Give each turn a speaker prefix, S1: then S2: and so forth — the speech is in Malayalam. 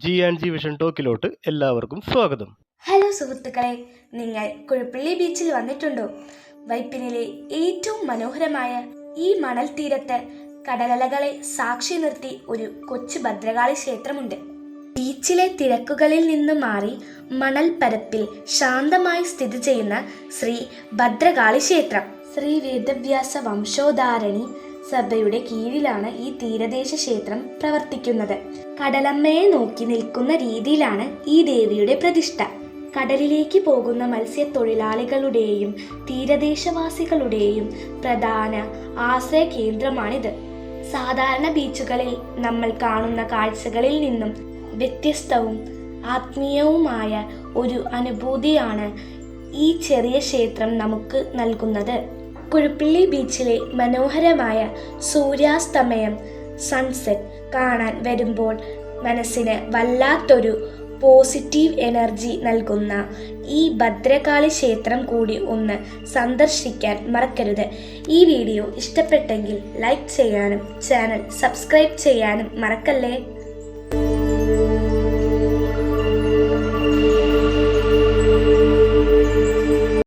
S1: G&G വിഷൻ ടോക്കിലോട്ട് എല്ലാവർക്കും സ്വാഗതം.
S2: ഹലോ സുഹൃത്തുക്കളെ, നിങ്ങൾ കുഴുപ്പള്ളി ബീച്ചിൽ വന്നിട്ടുണ്ടോ? വൈപ്പിനിലെ ഏറ്റവും മനോഹരമായ ഈ മണൽ തീരത്ത് കടലലകളെ സാക്ഷി നിർത്തി ഒരു കൊച്ചു ഭദ്രകാളി ക്ഷേത്രമുണ്ട്. ബീച്ചിലെ തിരക്കുകളിൽ നിന്നും മാറി മണൽ പരപ്പിൽ ശാന്തമായി സ്ഥിതി ചെയ്യുന്ന ശ്രീ ഭദ്രകാളി ക്ഷേത്രം. ശ്രീ വേദവ്യാസ വംശോദ്ധാരണി സഭയുടെ കീഴിലാണ് ഈ തീരദേശ ക്ഷേത്രം പ്രവർത്തിക്കുന്നത്. കടലമ്മയെ നോക്കി നിൽക്കുന്ന രീതിയിലാണ് ഈ ദേവിയുടെ പ്രതിഷ്ഠ. കടലിലേക്ക് പോകുന്ന മത്സ്യത്തൊഴിലാളികളുടെയും തീരദേശവാസികളുടെയും പ്രധാന ആശ്രയ കേന്ദ്രമാണിത്. സാധാരണ ബീച്ചുകളിൽ നമ്മൾ കാണുന്ന കാഴ്ചകളിൽ നിന്നും വ്യത്യസ്തവും ആത്മീയവുമായ ഒരു അനുഭൂതിയാണ് ഈ ചെറിയ ക്ഷേത്രം നമുക്ക് നൽകുന്നത്. കുഴുപ്പള്ളി ബീച്ചിലെ മനോഹരമായ സൂര്യാസ്തമയം സൺസെറ്റ് കാണാൻ വരുമ്പോൾ മനസ്സിന് വല്ലാത്തൊരു പോസിറ്റീവ് എനർജി നൽകുന്ന ഈ ഭദ്രകാളി ക്ഷേത്രം കൂടി ഒന്ന് സന്ദർശിക്കാൻ മറക്കരുത്. ഈ വീഡിയോ ഇഷ്ടപ്പെട്ടെങ്കിൽ ലൈക്ക് ചെയ്യാനും ചാനൽ സബ്സ്ക്രൈബ് ചെയ്യാനും മറക്കല്ലേ.